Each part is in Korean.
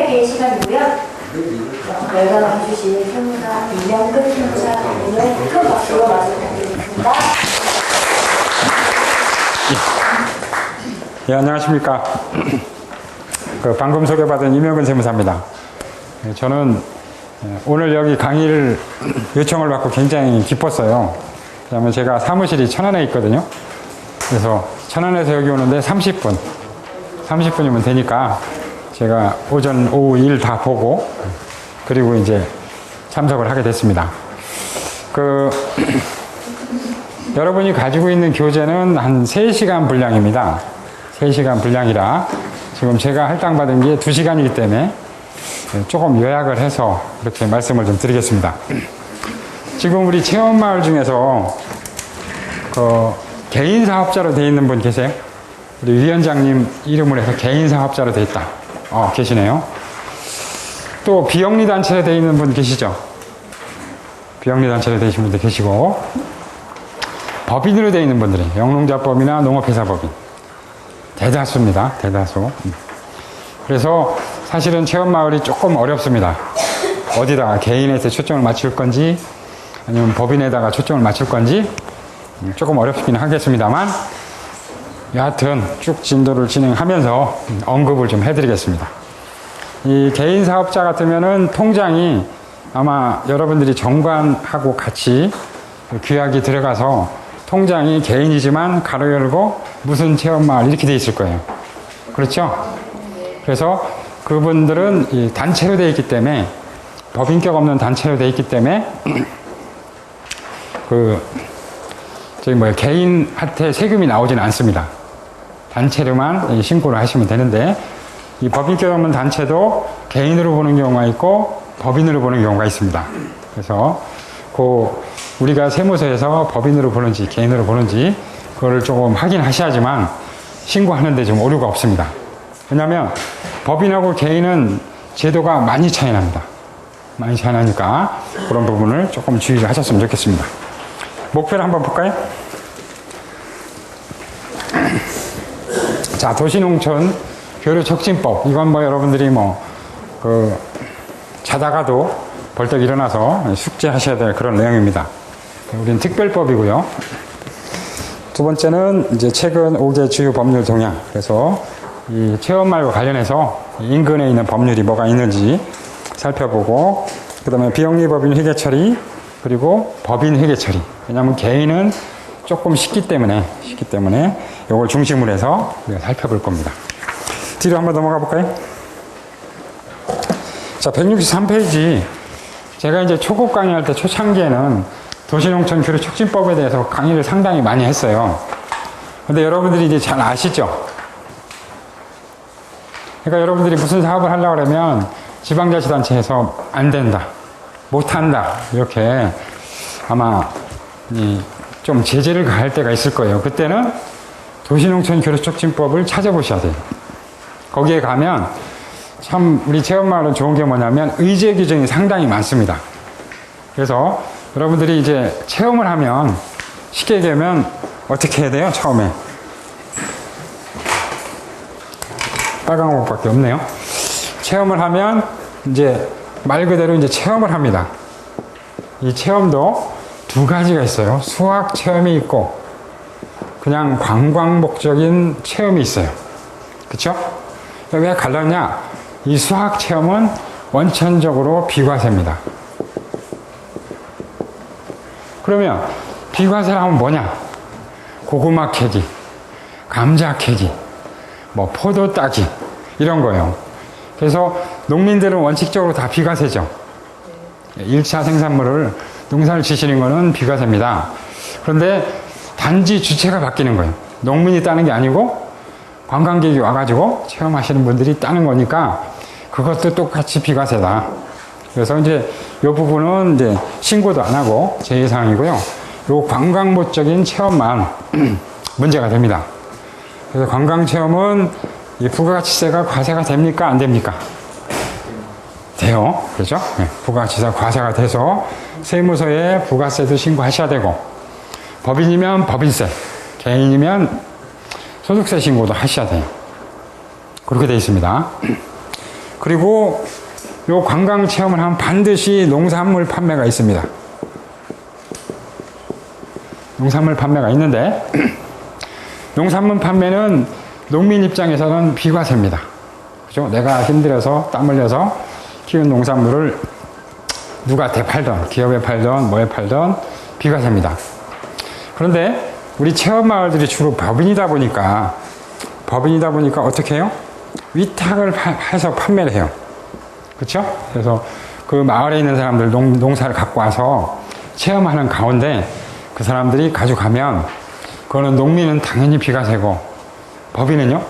설명회의 시간이고요. 열강해 주신 평론가 이명근 평론가님을 큰 박수로 맞이 부탁드리겠습니다. 예, 안녕하십니까. 방금 소개받은 이명근 세무사입니다. 저는 오늘 여기 강의를 요청을 받고 굉장히 기뻤어요. 왜냐하면 제가 사무실이 천안에 있거든요. 그래서 천안에서 여기 오는데 30분이면 되니까 제가 오전, 오후 일 다 보고 그리고 이제 참석을 하게 됐습니다. 여러분이 가지고 있는 교재는 한 3시간 분량입니다. 3시간 분량이라 지금 제가 할당받은 게 2시간이기 때문에 조금 요약을 해서 이렇게 말씀을 좀 드리겠습니다. 지금 우리 체험마을 중에서 개인 사업자로 되어 있는 분 계세요? 우리 위원장님 이름으로 해서 개인 사업자로 되어 있다. 계시네요. 또 비영리 단체로 되어 있는 분 계시죠? 비영리 단체로 되어 계신 분들 계시고, 법인으로 되어 있는 분들이 영농자법이나 농업회사법인 대다수입니다. 대다수. 그래서 사실은 체험마을이 조금 어렵습니다. 어디다가 개인에서 초점을 맞출 건지 아니면 법인에다가 초점을 맞출 건지 조금 어렵긴 하겠습니다만, 여하튼 쭉 진도를 진행하면서 언급을 좀 해드리겠습니다. 이 개인 사업자 같으면은 통장이 아마 여러분들이 정관하고 같이 규약이 들어가서 통장이 개인이지만 가로 열고 무슨 체험마을 이렇게 돼 있을 거예요. 그렇죠? 그래서 그분들은 이 단체로 되어 있기 때문에, 법인격 없는 단체로 되어 있기 때문에 개인한테 세금이 나오지는 않습니다. 단체로만 신고를 하시면 되는데, 이 법인격 없는 단체도 개인으로 보는 경우가 있고 법인으로 보는 경우가 있습니다. 그래서 우리가 세무서에서 법인으로 보는지 개인으로 보는지 그거를 조금 확인하셔야지만 신고하는데 좀 오류가 없습니다. 왜냐하면 법인하고 개인은 제도가 많이 차이 납니다. 많이 차이 나니까 그런 부분을 조금 주의를 하셨으면 좋겠습니다. 목표를 한번 볼까요? 자, 도시농촌 교류촉진법. 이건 여러분들이 자다가도 벌떡 일어나서 숙지하셔야 될 그런 내용입니다. 우리는 특별법이고요. 두 번째는 이제 최근 5개 주요 법률 동향. 그래서 이 체험마을과 관련해서 인근에 있는 법률이 뭐가 있는지 살펴보고, 그 다음에 비영리 법인 회계 처리, 그리고 법인 회계 처리. 왜냐하면 개인은 조금 쉽기 때문에 이걸 중심으로 해서 우리가 살펴볼 겁니다. 뒤로 한번 넘어가 볼까요? 자, 163페이지. 제가 이제 초급 강의할 때 초창기에는 도시농촌 교류촉진법에 대해서 강의를 상당히 많이 했어요. 근데 여러분들이 이제 잘 아시죠? 그러니까 여러분들이 무슨 사업을 하려고 그러면 지방자치단체에서 안 된다, 못한다, 이렇게 아마 좀 제재를 가할 때가 있을 거예요. 그때는 도시농촌 교류촉진법을 찾아보셔야 돼요. 거기에 가면 참 우리 체험마을은 좋은 게 뭐냐면 의제 규정이 상당히 많습니다. 그래서 여러분들이 이제 체험을 하면 쉽게 얘기하면 어떻게 해야 돼요? 처음에 빨간 것밖에 없네요. 체험을 하면 이제 말 그대로 이제 체험을 합니다. 이 체험도 두 가지가 있어요. 수학 체험이 있고 그냥 관광 목적인 체험이 있어요. 그쵸? 왜 갈랐냐? 이 수학 체험은 원천적으로 비과세입니다. 그러면 비과세를 하면 뭐냐? 고구마 캐기, 감자 캐기, 포도 따기, 이런 거예요. 그래서 농민들은 원칙적으로 다 비과세죠. 1차 생산물을 농사를 지시는 거는 비과세입니다. 그런데 단지 주체가 바뀌는 거예요. 농민이 따는 게 아니고 관광객이 와가지고 체험하시는 분들이 따는 거니까 그것도 똑같이 비과세다. 그래서 이제 이 부분은 이제 신고도 안 하고 제외사항이고요. 요 관광 목적인 체험만 문제가 됩니다. 그래서 관광 체험은 이 부가가치세가 과세가 됩니까? 안 됩니까? 돼요. 그렇죠? 네. 부가가치세가 과세가 돼서 세무서에 부가세도 신고하셔야 되고, 법인이면 법인세, 개인이면 소득세 신고도 하셔야 돼요. 그렇게 되어 있습니다. 그리고 요 관광 체험을 하면 반드시 농산물 판매가 있습니다. 농산물 판매가 있는데 농산물 판매는 농민 입장에서는 비과세입니다. 그죠? 내가 힘들어서 땀 흘려서 키운 농산물을 누구한테 팔던, 기업에 팔던, 뭐에 팔던 비과세입니다. 그런데 우리 체험마을들이 주로 법인이다 보니까 어떻게 해요? 위탁을 해서 판매를 해요. 그렇죠? 그래서 그 마을에 있는 사람들 농사를 갖고 와서 체험하는 가운데 그 사람들이 가져가면 그거는 농민은 당연히 비과세고 법인은요?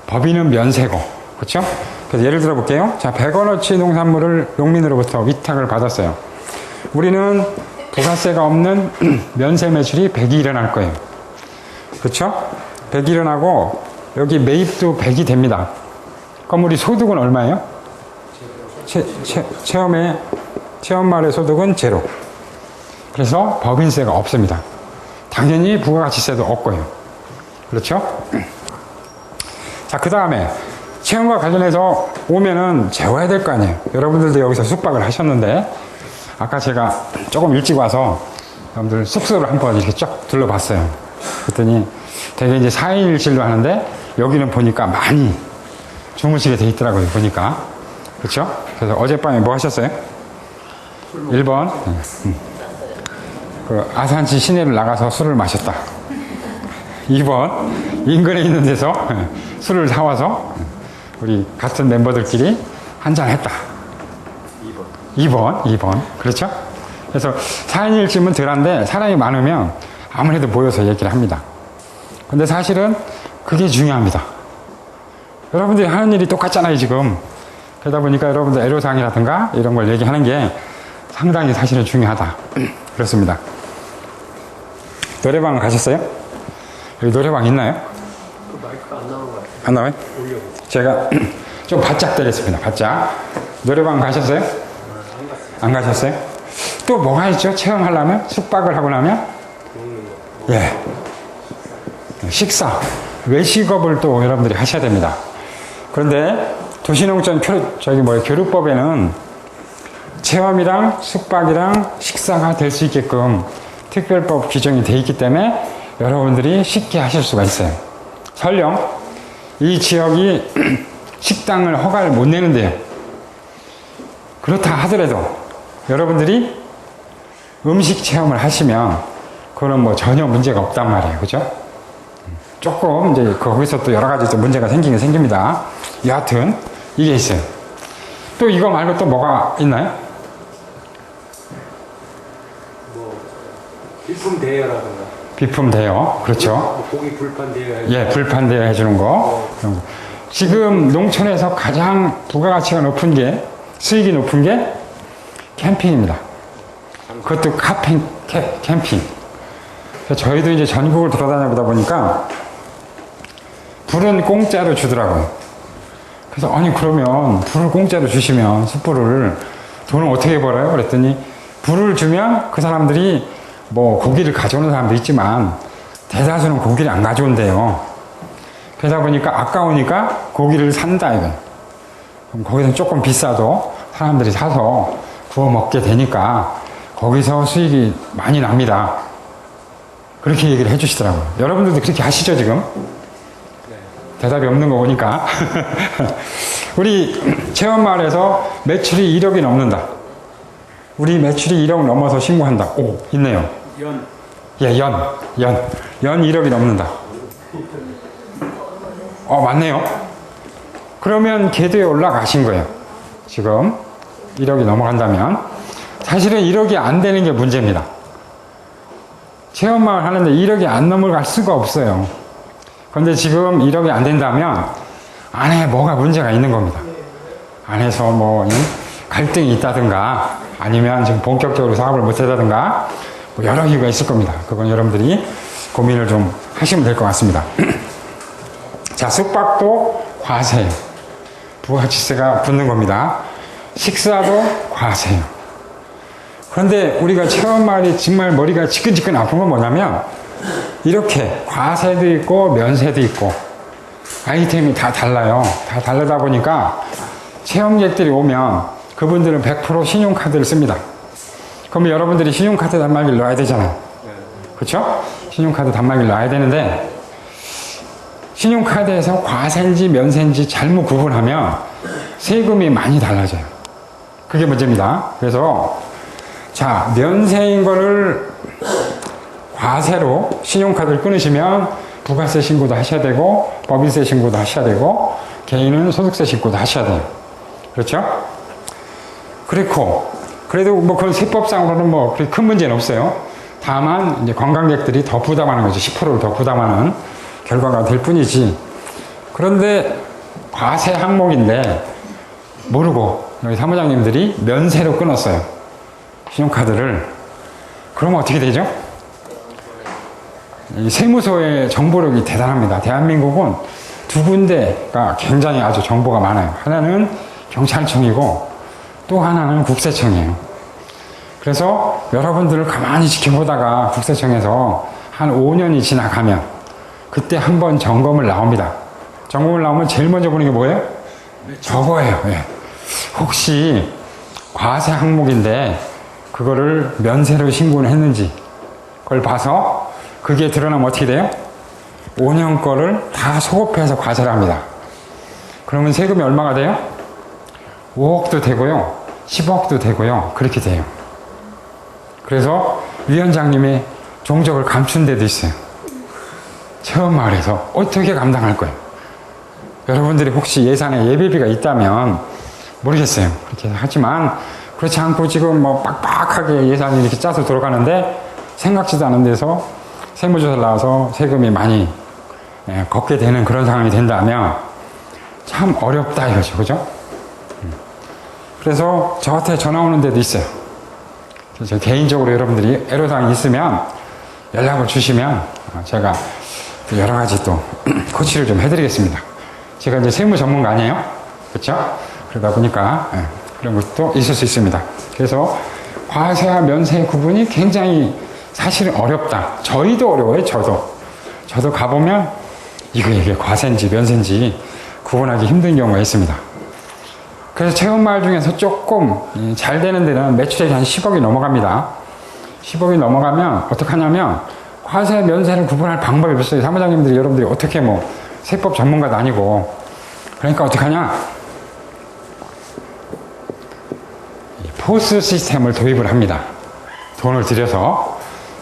법인은 면세고. 그렇죠? 그래서 예를 들어 볼게요. 자, 100원어치 농산물을 농민으로부터 위탁을 받았어요. 우리는 부가세가 없는 면세 매출이 100이 일어날 거예요. 그렇죠? 100이 일어나고 여기 매입도 100이 됩니다. 그럼 우리 소득은 얼마예요? 체험마을의 소득은 제로. 그래서 법인세가 없습니다. 당연히 부가가치세도 없고요. 그렇죠? 자, 그 다음에 체험과 관련해서 오면은 재워야 될 거 아니에요. 여러분들도 여기서 숙박을 하셨는데 아까 제가 조금 일찍 와서 여러분들 숙소를 한번 이렇게 쫙 둘러봤어요. 그랬더니 되게 이제 4인 1실로 하는데 여기는 보니까 많이 주무시게 돼 있더라고요. 보니까. 그렇죠? 그래서 어젯밤에 뭐 하셨어요? 1번 그 아산시 시내를 나가서 술을 마셨다. 2번 인근에 있는 데서 술을 사와서 우리 같은 멤버들끼리 한잔 했다. 2번. 그렇죠? 그래서 4인 1실은 덜한데 사람이 많으면 아무래도 모여서 얘기를 합니다. 근데 사실은 그게 중요합니다. 여러분들이 하는 일이 똑같잖아요, 지금. 그러다 보니까 여러분들 애로사항이라든가 이런 걸 얘기하는 게 상당히 사실은 중요하다. 그렇습니다. 노래방 가셨어요? 여기 노래방 있나요? 그 마이크가 안 나온 것 같아요. 안 나와요? 제가 좀 바짝 때렸습니다. 바짝. 노래방 가셨어요? 안 가셨어요? 또 뭐가 있죠? 체험하려면? 숙박을 하고 나면? 예. 식사. 외식업을 또 여러분들이 하셔야 됩니다. 그런데 도시농촌 교류법에는 체험이랑 숙박이랑 식사가 될 수 있게끔 특별법 규정이 되어 있기 때문에 여러분들이 쉽게 하실 수가 있어요. 설령 이 지역이 식당을 허가를 못 내는데요. 그렇다 하더라도 여러분들이 음식 체험을 하시면 그거는 뭐 전혀 문제가 없단 말이에요. 그죠? 조금 이제 거기서 또 여러 가지 또 문제가 생기긴 생깁니다. 여하튼 이게 있어요. 또 이거 말고 또 뭐가 있나요? 뭐 비품 대여라든가. 비품 대여. 그렇죠. 고기 불판 대여. 예, 불판 대여 해주는 거. 지금 농촌에서 가장 부가가치가 높은 게, 수익이 높은 게 캠핑입니다. 그것도 캠핑. 저희도 이제 전국을 돌아다녀 보다 보니까 불은 공짜로 주더라고요. 그래서 아니 그러면 불을 공짜로 주시면 숯불을 돈을 어떻게 벌어요? 그랬더니 불을 주면 그 사람들이 뭐 고기를 가져오는 사람도 있지만 대다수는 고기를 안 가져온대요. 그러다 보니까 아까우니까 고기를 산다 이거. 그럼 거기서 조금 비싸도 사람들이 사서 구워 먹게 되니까 거기서 수익이 많이 납니다. 그렇게 얘기를 해주시더라고요. 여러분들도 그렇게 하시죠 지금? 대답이 없는 거 보니까. 우리 체험마을에서 매출이 1억이 넘는다. 우리 매출이 1억 넘어서 신고한다. 오, 있네요. 예, 연 1억이 넘는다. 맞네요. 그러면 궤도에 올라가신 거예요. 지금 1억이 넘어간다면. 사실은 1억이 안 되는 게 문제입니다. 체험마을 하는데 1억이 안 넘어갈 수가 없어요. 그런데 지금 1억이 안 된다면 안에 뭐가 문제가 있는 겁니다. 안에서 뭐 갈등이 있다든가 아니면 지금 본격적으로 사업을 못 하다든가 뭐 여러 이유가 있을 겁니다. 그건 여러분들이 고민을 좀 하시면 될 것 같습니다. 자, 숙박도 과세예요. 부가가치세가 붙는 겁니다. 식사도 과세예요. 그런데 우리가 체험마을이 정말 머리가 지끈지끈 아픈 건 뭐냐면 이렇게 과세도 있고 면세도 있고 아이템이 다 달라요. 다 다르다 보니까 체험객들이 오면 그분들은 100% 신용카드를 씁니다. 그러면 여러분들이 신용카드 단말기를 넣어야 되잖아요. 그렇죠? 신용카드 단말기를 넣어야 되는데 신용카드에서 과세인지 면세인지 잘못 구분하면 세금이 많이 달라져요. 그게 문제입니다. 그래서 자, 면세인 거를 과세로 신용카드를 끊으시면 부가세 신고도 하셔야 되고 법인세 신고도 하셔야 되고 개인은 소득세 신고도 하셔야 돼요. 그렇죠? 그렇고 그래도 뭐 그런 세법상으로는 뭐 그렇게 큰 문제는 없어요. 다만 이제 관광객들이 더 부담하는 거죠. 10%를 더 부담하는 결과가 될 뿐이지. 그런데 과세 항목인데 모르고 여기 사무장님들이 면세로 끊었어요. 신용카드를. 그러면 어떻게 되죠? 이 세무서의 정보력이 대단합니다. 대한민국은 두 군데가 굉장히 아주 정보가 많아요. 하나는 경찰청이고 또 하나는 국세청이에요. 그래서 여러분들을 가만히 지켜보다가 국세청에서 한 5년이 지나가면 그때 한번 점검을 나옵니다. 점검을 나오면 제일 먼저 보는 게 뭐예요? 저거예요. 예. 혹시 과세 항목인데 그거를 면세로 신고를 했는지 그걸 봐서 그게 드러나면 어떻게 돼요? 5년 거를 다 소급해서 과세를 합니다. 그러면 세금이 얼마가 돼요? 5억도 되고요. 10억도 되고요. 그렇게 돼요. 그래서 위원장님이 종적을 감춘 데도 있어요. 체험마을에서 어떻게 감당할 거예요? 여러분들이 혹시 예산에 예비비가 있다면 모르겠어요. 그렇게 하지만 그렇지 않고 지금 뭐 빡빡하게 예산이 이렇게 짜서 들어가는데 생각지도 않은 데서 세무조사를 나와서 세금이 많이 걷게 되는 그런 상황이 된다면 참 어렵다 이거죠. 그죠? 그래서 저한테 전화 오는 데도 있어요. 그래서 개인적으로 여러분들이 애로사항이 있으면 연락을 주시면 제가 여러 가지 또 코치를 좀 해드리겠습니다. 제가 이제 세무 전문가 아니에요? 그렇죠? 그러다 보니까 그런 것도 있을 수 있습니다. 그래서 과세와 면세의 구분이 굉장히 사실은 어렵다. 저희도 어려워요. 저도 가보면 이게 과세인지 면세인지 구분하기 힘든 경우가 있습니다. 그래서 체험마을 중에서 조금 잘 되는 데는 매출액이 한 10억이 넘어갑니다. 10억이 넘어가면 어떡하냐면 과세 면세를 구분할 방법이 없어요. 사무장님들이 여러분들이 어떻게 뭐 세법 전문가도 아니고 그러니까 어떡하냐 포스 시스템을 도입을 합니다. 돈을 들여서.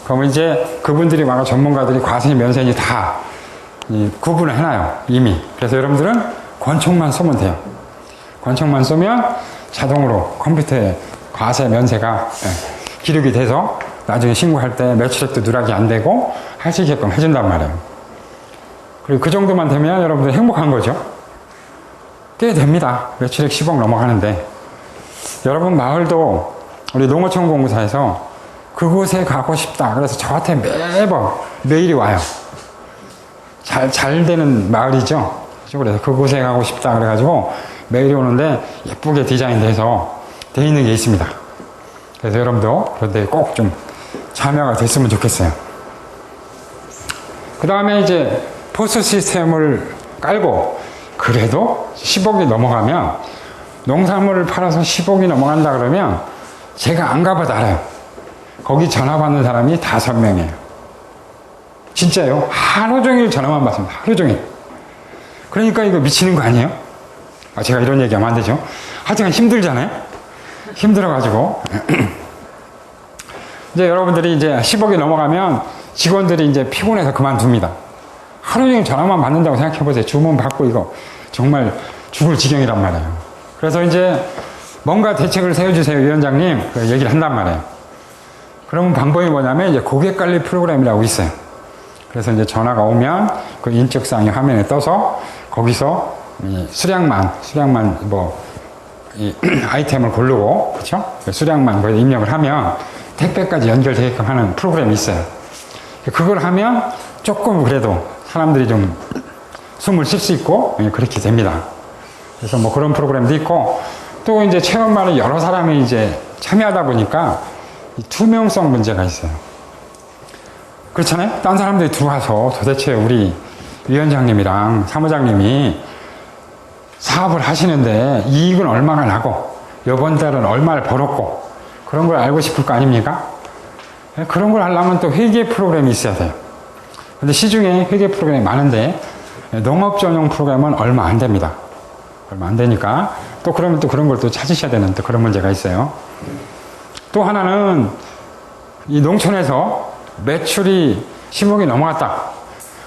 그러면 이제 그분들이 와서 전문가들이 과세 면세인지 다 구분을 해놔요. 이미. 그래서 여러분들은 권총만 쏘면 돼요. 권총만 쏘면 자동으로 컴퓨터에 과세 면세가 기록이 돼서 나중에 신고할 때 매출액도 누락이 안 되고 할 수 있게끔 해준단 말이에요. 그리고 그 정도만 되면 여러분들 행복한 거죠. 꽤 됩니다. 매출액 10억 넘어가는데. 여러분 마을도 우리 농어촌 공사에서 그곳에 가고 싶다. 그래서 저한테 매번 메일이 와요. 잘 되는 마을이죠. 그래서 그곳에 가고 싶다. 그래가지고 메일이 오는데 예쁘게 디자인돼서 돼 있는 게 있습니다. 그래서 여러분도 그런데 꼭 좀 참여가 됐으면 좋겠어요. 그 다음에 이제 포스 시스템을 깔고 그래도 10억이 넘어가면 농산물을 팔아서 10억이 넘어간다 그러면 제가 안 가봐도 알아요. 거기 전화 받는 사람이 5명이에요. 진짜요. 하루 종일 전화만 받습니다. 하루 종일. 그러니까 이거 미치는 거 아니에요? 제가 이런 얘기하면 안 되죠. 하여튼 힘들잖아요. 힘들어가지고 이제 여러분들이 이제 10억이 넘어가면 직원들이 이제 피곤해서 그만둡니다. 하루 종일 전화만 받는다고 생각해보세요. 주문 받고 이거 정말 죽을 지경이란 말이에요. 그래서 이제 뭔가 대책을 세워주세요, 위원장님. 그 얘기를 한단 말이에요. 그러면 방법이 뭐냐면 이제 고객관리 프로그램이라고 있어요. 그래서 이제 전화가 오면 그 인적사항이 화면에 떠서 거기서 이 수량만 이 아이템을 고르고, 그렇죠? 수량만 거기에 입력을 하면 택배까지 연결되게끔 하는 프로그램이 있어요. 그걸 하면 조금 그래도 사람들이 좀 숨을 쉴 수 있고 그렇게 됩니다. 그래서 뭐 그런 프로그램도 있고 또 이제 체험마을에 여러 사람이 이제 참여하다 보니까 이 투명성 문제가 있어요. 그렇잖아요? 딴 사람들이 들어와서 도대체 우리 위원장님이랑 사무장님이 사업을 하시는데 이익은 얼마나 나고 이번 달은 얼마를 벌었고 그런 걸 알고 싶을 거 아닙니까? 그런 걸 하려면 또 회계 프로그램이 있어야 돼요. 근데 시중에 회계 프로그램이 많은데 농업 전용 프로그램은 얼마 안 됩니다. 얼마 안 되니까 또 그러면 또 그런 걸 또 찾으셔야 되는 또 그런 문제가 있어요. 또 하나는 이 농촌에서 매출이 10억이 넘어갔다.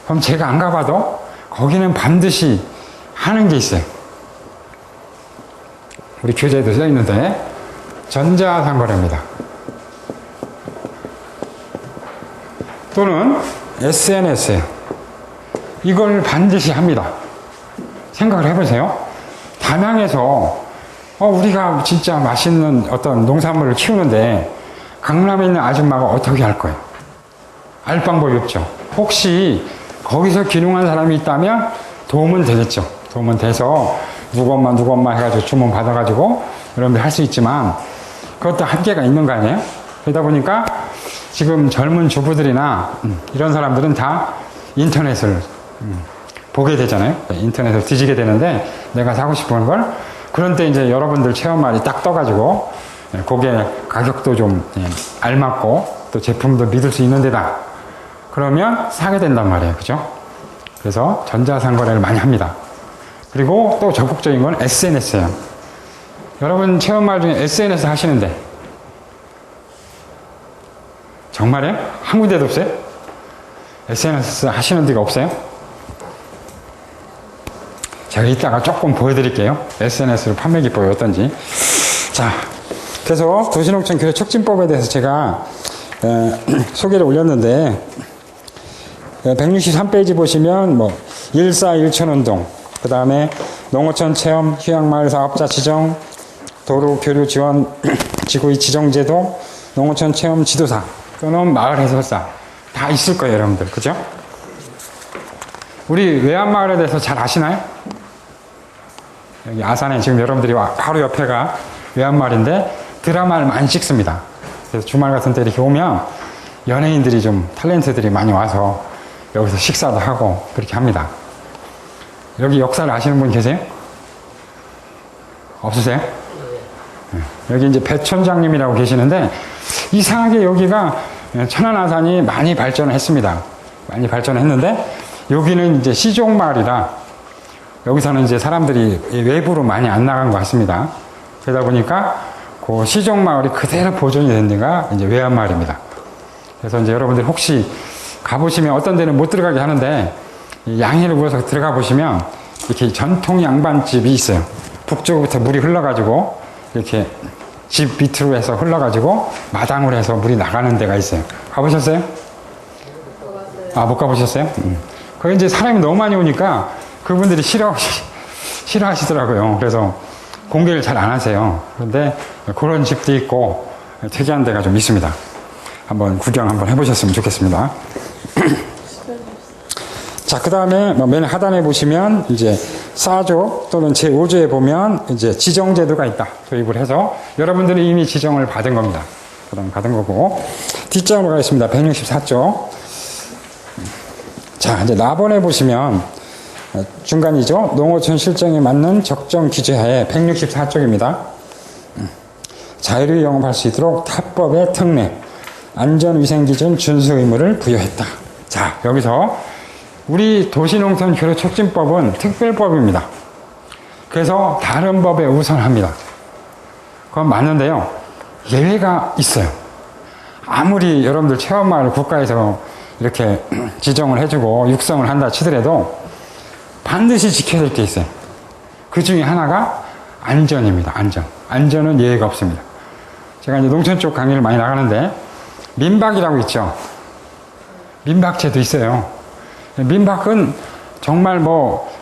그럼 제가 안 가봐도 거기는 반드시 하는 게 있어요. 우리 교재에도 써 있는데 전자상거래입니다. 또는 SNS예요. 이걸 반드시 합니다. 생각을 해보세요. 담양에서 우리가 진짜 맛있는 어떤 농산물을 키우는데 강남에 있는 아줌마가 어떻게 할 거예요? 알 방법이 없죠. 혹시 거기서 기능한 사람이 있다면 도움은 되겠죠. 도움은 돼서 누구엄마 해가지고 주문 받아가지고 여러분들 할 수 있지만 그것도 한계가 있는 거 아니에요? 그러다 보니까 지금 젊은 주부들이나 이런 사람들은 다 인터넷을 보게 되잖아요. 인터넷을 뒤지게 되는데 내가 사고 싶은 걸 그런데 이제 여러분들 체험말이 딱 떠가지고 거기에 가격도 좀 알맞고 또 제품도 믿을 수 있는 데다 그러면 사게 된단 말이에요. 그죠? 그래서 전자상거래를 많이 합니다. 그리고 또 적극적인 건 SNS예요. 여러분 체험말 중에 SNS 하시는데 정말요? 한 군데도 없어요? SNS 하시는 데가 없어요? 제가 이따가 조금 보여드릴게요. SNS로 판매 기법이 어떤지. 자, 그래서 도시농촌 교육 촉진법에 대해서 제가 소개를 올렸는데 163페이지 보시면 141촌 운동, 그 다음에 농어촌 체험, 휴양마을 사업자 지정, 도로 교류 지원 지구의 지정제도, 농어촌 체험 지도사 또는 마을 해설사 다 있을 거예요, 여러분들. 그죠? 우리 외암마을에 대해서 잘 아시나요? 여기 아산에 지금 여러분들이 바로 옆에가 외암마을인데 드라마를 많이 찍습니다. 그래서 주말 같은 때 이렇게 오면 연예인들이 좀 탤런트들이 많이 와서 여기서 식사도 하고 그렇게 합니다. 여기 역사를 아시는 분 계세요? 없으세요? 네. 여기 이제 배촌장님이라고 계시는데 이상하게 여기가 천안아산이 많이 발전을 했습니다. 많이 발전을 했는데 여기는 이제 시종마을이라 여기서는 이제 사람들이 외부로 많이 안 나간 것 같습니다. 그러다 보니까 그 시종마을이 그대로 보존이 된 데가 이제 외암마을입니다. 그래서 이제 여러분들 혹시 가보시면 어떤 데는 못 들어가게 하는데 양해를 구해서 들어가 보시면 이렇게 전통 양반집이 있어요. 북쪽부터 물이 흘러가지고 이렇게 집 밑으로 해서 흘러가지고 마당으로 해서 물이 나가는 데가 있어요. 가보셨어요? 아, 못 가보셨어요? 거기 이제 사람이 너무 많이 오니까 그분들이 싫어하시더라고요. 그래서 공개를 잘 안 하세요. 그런데 그런 집도 있고 특이한 데가 좀 있습니다. 한번 구경 한번 해보셨으면 좋겠습니다. 자, 그 다음에 맨 하단에 보시면 이제 4조 또는 제5조에 보면 이제 지정제도가 있다. 도입을 해서 여러분들이 이미 지정을 받은 겁니다. 그다음 받은 거고 뒷장으로 가겠습니다. 164조. 자, 이제 나번에 보시면 중간이죠. 농어촌 실정에 맞는 적정 규제하에 164쪽입니다. 자유를 영업할 수 있도록 타법의 특례, 안전위생기준 준수 의무를 부여했다. 자, 여기서 우리 도시농촌 교류촉진법은 특별법입니다. 그래서 다른 법에 우선합니다. 그건 맞는데요. 예외가 있어요. 아무리 여러분들 체험마을 국가에서 이렇게 지정을 해주고 육성을 한다 치더라도 반드시 지켜야 될 게 있어요. 그 중에 하나가 안전입니다. 안전. 안전은 예외가 없습니다. 제가 이제 농촌 쪽 강의를 많이 나가는데 민박이라고 있죠. 민박제도 있어요. 민박은 정말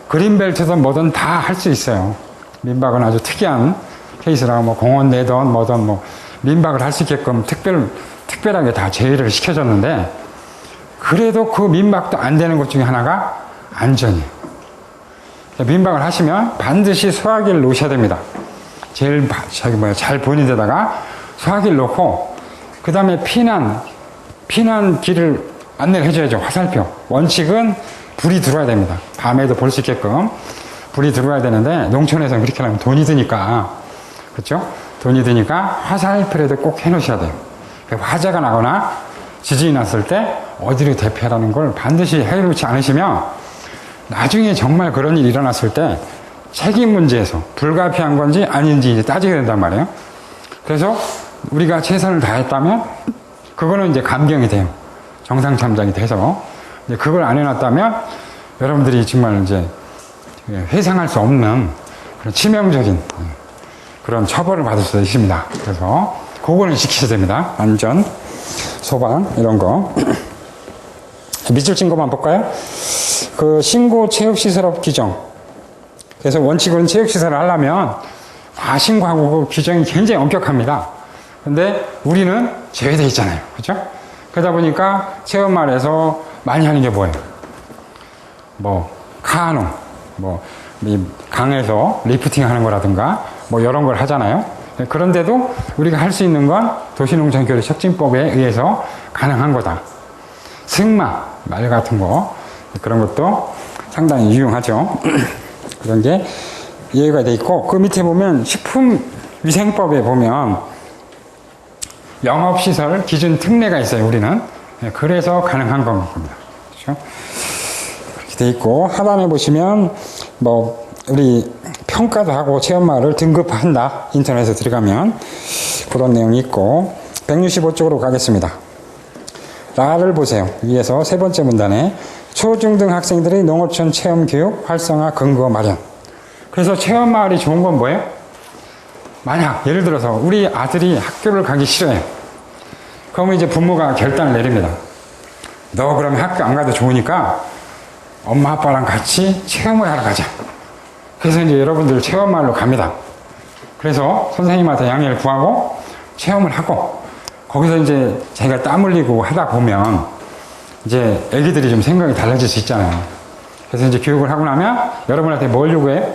그린벨트든 뭐든 다 할 수 있어요. 민박은 아주 특이한 케이스라고 공원 내든 뭐든 민박을 할 수 있게끔 특별하게 다 제의를 시켜줬는데 그래도 그 민박도 안 되는 것 중에 하나가 안전이에요. 민박을 하시면 반드시 소화기를 놓으셔야 됩니다. 제일 잘 보이는 데다가 소화기를 놓고 그 다음에 피난 길을 안내를 해줘야죠. 화살표. 원칙은 불이 들어와야 됩니다. 밤에도 볼 수 있게끔 불이 들어와야 되는데 농촌에서는 그렇게 하면 돈이 드니까, 그렇죠? 돈이 드니까 화살표라도 꼭 해놓으셔야 돼요. 화재가 나거나 지진이 났을 때 어디로 대피하라는 걸 반드시 해놓지 않으시면 나중에 정말 그런 일이 일어났을 때 책임 문제에서 불가피한 건지 아닌지 이제 따지게 된단 말이에요. 그래서 우리가 최선을 다했다면 그거는 이제 감경이 돼요. 정상 참작이 돼서. 이제 그걸 안 해놨다면 여러분들이 정말 이제 회상할 수 없는 그런 치명적인 그런 처벌을 받을 수 있습니다. 그래서 그거는 지키셔야 됩니다. 안전, 소방 이런 거. 밑줄 친 것만 볼까요? 그 신고 체육시설업 규정. 그래서 원칙은 체육시설을 하려면 다 신고하고 그 규정이 굉장히 엄격합니다. 근데 우리는 제외되어 있잖아요. 그죠? 그러다 보니까 체험말에서 많이 하는 게 뭐예요? 뭐, 카누, 뭐, 이 강에서 리프팅 하는 거라든가, 뭐, 이런 걸 하잖아요. 그런데도 우리가 할 수 있는 건 도시농촌교류 촉진법에 의해서 가능한 거다. 승마, 말 같은 거, 그런 것도 상당히 유용하죠. 그런 게 이해가 돼 있고, 그 밑에 보면 식품위생법에 보면 영업시설 기준 특례가 있어요, 우리는. 그래서 가능한 겁니다. 그렇죠? 그렇게 돼 있고, 하단에 보시면, 뭐, 우리 평가도 하고 체험마을을 등급한다. 인터넷에 들어가면. 그런 내용이 있고, 165쪽으로 가겠습니다. 라를 보세요. 위에서 세 번째 문단에 초중등 학생들의 농어촌 체험교육 활성화 근거 마련. 그래서 체험마을이 좋은 건 뭐예요? 만약 예를 들어서 우리 아들이 학교를 가기 싫어요. 그러면 이제 부모가 결단을 내립니다. 너 그러면 학교 안 가도 좋으니까 엄마 아빠랑 같이 체험을 하러 가자. 그래서 이제 여러분들 체험마을로 갑니다. 그래서 선생님한테 양해를 구하고 체험을 하고 거기서 이제 자기가 땀 흘리고 하다 보면 이제 애기들이 좀 생각이 달라질 수 있잖아요. 그래서 이제 교육을 하고 나면 여러분한테 뭘 요구해?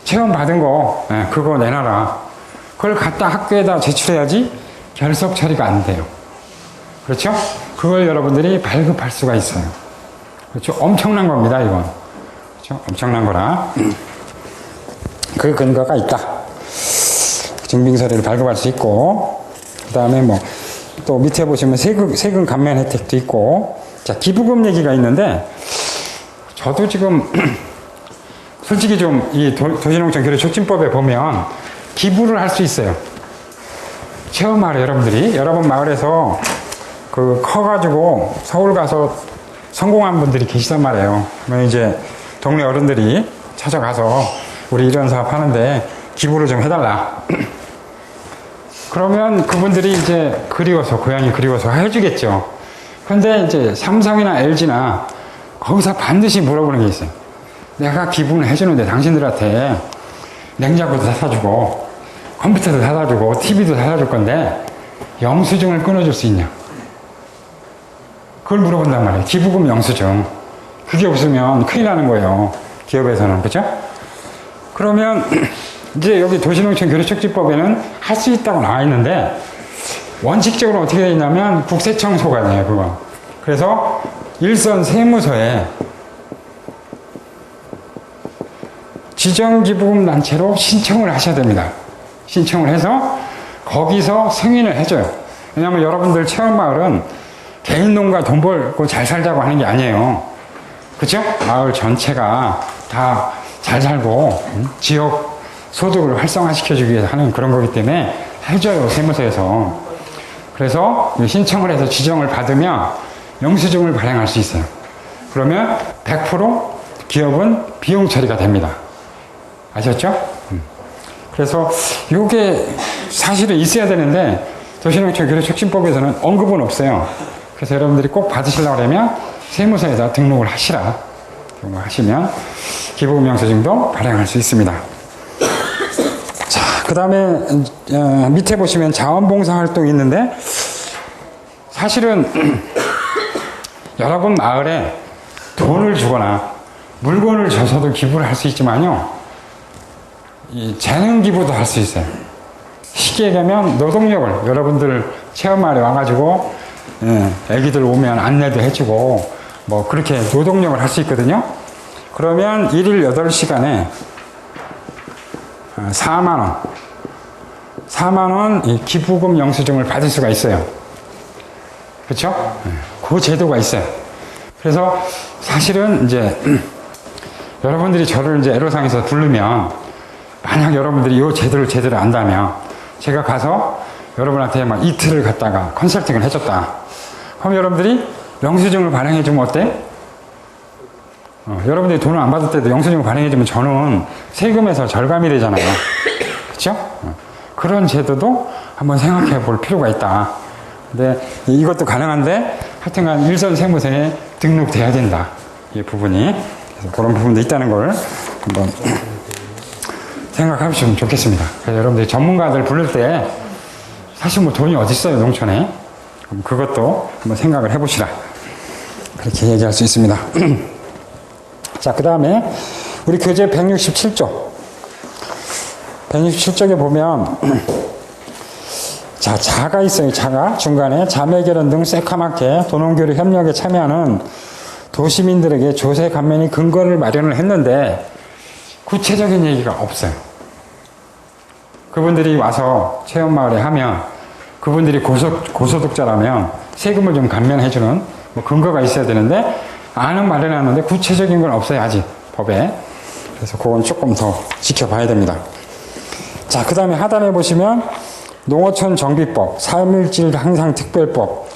체험 받은 거, 그거 내놔라. 그걸 갖다 학교에다 제출해야지 결석 처리가 안 돼요. 그렇죠? 그걸 여러분들이 발급할 수가 있어요. 그렇죠? 엄청난 겁니다, 이건. 그렇죠? 엄청난 거라. 그 근거가 있다. 증빙서류를 발급할 수 있고, 그 다음에 뭐, 또 밑에 보시면 세금 감면 혜택도 있고, 자, 기부금 얘기가 있는데, 저도 지금, 솔직히 좀 이 도시농촌 교류 촉진법에 보면 기부를 할 수 있어요. 체험하러 여러분들이 여러분 마을에서 그 커가지고 서울 가서 성공한 분들이 계시단 말이에요. 그러면 이제 동네 어른들이 찾아가서 우리 이런 사업 하는데 기부를 좀 해달라. 그러면 그분들이 이제 그리워서 고향이 그리워서 해주겠죠. 근데 이제 삼성이나 LG나 거기서 반드시 물어보는 게 있어요. 내가 기부는 해주는데 당신들한테 냉장고도 사다 주고 컴퓨터도 사다 주고 TV도 사다 줄 건데 영수증을 끊어줄 수 있냐? 그걸 물어본단 말이에요. 기부금 영수증. 그게 없으면 큰일 나는 거예요. 기업에서는. 그죠? 그러면 이제 여기 도시농촌 교류촉진법에는 할 수 있다고 나와 있는데 원칙적으로 어떻게 되어 있냐면 국세청소가 돼요. 그거. 그래서 일선 세무서에 지정기부금 단체로 신청을 하셔야 됩니다. 신청을 해서 거기서 승인을 해줘요. 왜냐하면 여러분들 체험마을은 개인 농가 돈 벌고 잘 살자고 하는 게 아니에요. 그죠? 마을 전체가 다 잘 살고 지역 소득을 활성화시켜주기 위해서 하는 그런 거기 때문에 해줘요. 세무서에서. 그래서 신청을 해서 지정을 받으면 영수증을 발행할 수 있어요. 그러면 100% 기업은 비용 처리가 됩니다. 아셨죠? 그래서 이게 사실은 있어야 되는데 도시농촌 교류 촉진법에서는 언급은 없어요. 그래서 여러분들이 꼭 받으시려고 하면 세무서에다 등록을 하시라. 등록하시면 기부금 영수증도 발행할 수 있습니다. 자, 그 다음에 밑에 보시면 자원봉사 활동이 있는데 사실은 여러분 마을에 돈을 주거나 물건을 줘서도 기부를 할 수 있지만요, 이 재능 기부도 할 수 있어요. 쉽게 얘기하면 노동력을 여러분들 체험마을에 와가지고 애기들 오면 안내도 해주고 뭐 그렇게 노동력을 할 수 있거든요. 그러면 1일 8시간에 4만원. 4만원 이 기부금 영수증을 받을 수가 있어요. 그렇죠? 그 제도가 있어요. 그래서 사실은 이제 여러분들이 저를 이제 애로사항에서 부르면 만약 여러분들이 이 제도를 제대로 안다면 제가 가서 여러분한테 막 이틀을 갔다가 컨설팅을 해줬다. 그럼 여러분들이 영수증을 발행해주면 어때? 여러분들이 돈을 안 받을 때도 영수증을 발행해주면 저는 세금에서 절감이 되잖아요. 그렇죠? 그런 제도도 한번 생각해 볼 필요가 있다. 근데 이것도 가능한데 하여튼간 일선 세무서에 등록돼야 된다. 이 부분이. 그래서 그런 부분도 있다는 걸 한번 생각하시면 좋겠습니다. 그래서 여러분들이 전문가들 부를 때 사실 뭐 돈이 어디 있어요, 농촌에. 그럼 그것도 한번 생각을 해보시라. 그렇게 얘기할 수 있습니다. 자, 그 다음에 우리 교재 167쪽. 167쪽에 보면 자, 자가 있어요. 자가 중간에 자매결연 등 새카맣게 도농교류 협력에 참여하는 도시민들에게 조세 감면이 근거를 마련을 했는데 구체적인 얘기가 없어요. 그분들이 와서 체험마을에 하면 그분들이 고소득자라면 세금을 좀 감면해주는 뭐 근거가 있어야 되는데 안은 마련하는데 구체적인 건 없어요. 아직 법에. 그래서 그건 조금 더 지켜봐야 됩니다. 자, 그 다음에 하단에 보시면 농어촌 정비법, 사업물질 향상 특별법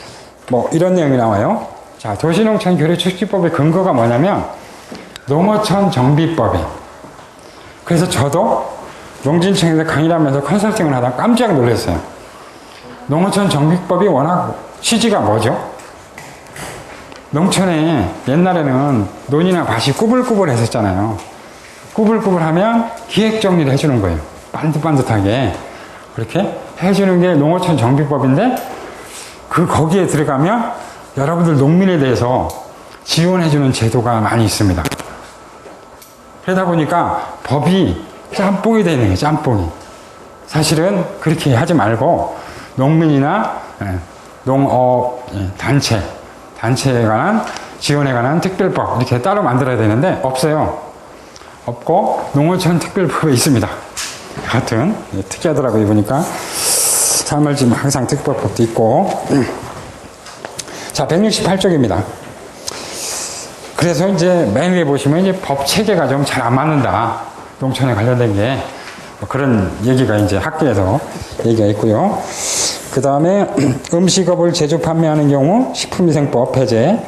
뭐 이런 내용이 나와요. 자, 도시농촌 교류 축지법의 근거가 뭐냐면 농어촌 정비법이에요. 그래서 저도 농진청에서 강의를 하면서 컨설팅을 하다가 깜짝 놀랐어요. 농어촌 정비법이 워낙 취지가 뭐죠? 농촌에 옛날에는 논이나 밭이 꾸불꾸불 했었잖아요. 꾸불꾸불하면 기획 정리를 해주는 거예요. 반듯반듯하게 그렇게 해주는 게 농어촌 정비법인데 거기에 들어가면 여러분들 농민에 대해서 지원해주는 제도가 많이 있습니다. 그러다 보니까 법이 짬뽕이 되는 거예요. 짬뽕이. 사실은 그렇게 하지 말고 농민이나 농업 단체에 관한 지원에 관한 특별법 이렇게 따로 만들어야 되는데 없어요. 없고 농어촌 특별법에 있습니다. 하여튼 특이하더라고요. 보니까 사물짐 항상 특별법도 있고. 자, 168쪽입니다. 그래서 이제 맨 위에 보시면 이제 법 체계가 좀 잘 안 맞는다. 농촌에 관련된 게 뭐 그런 얘기가 이제 학계에서 얘기가 있고요. 그 다음에 음식업을 제조 판매하는 경우 식품위생법 폐재,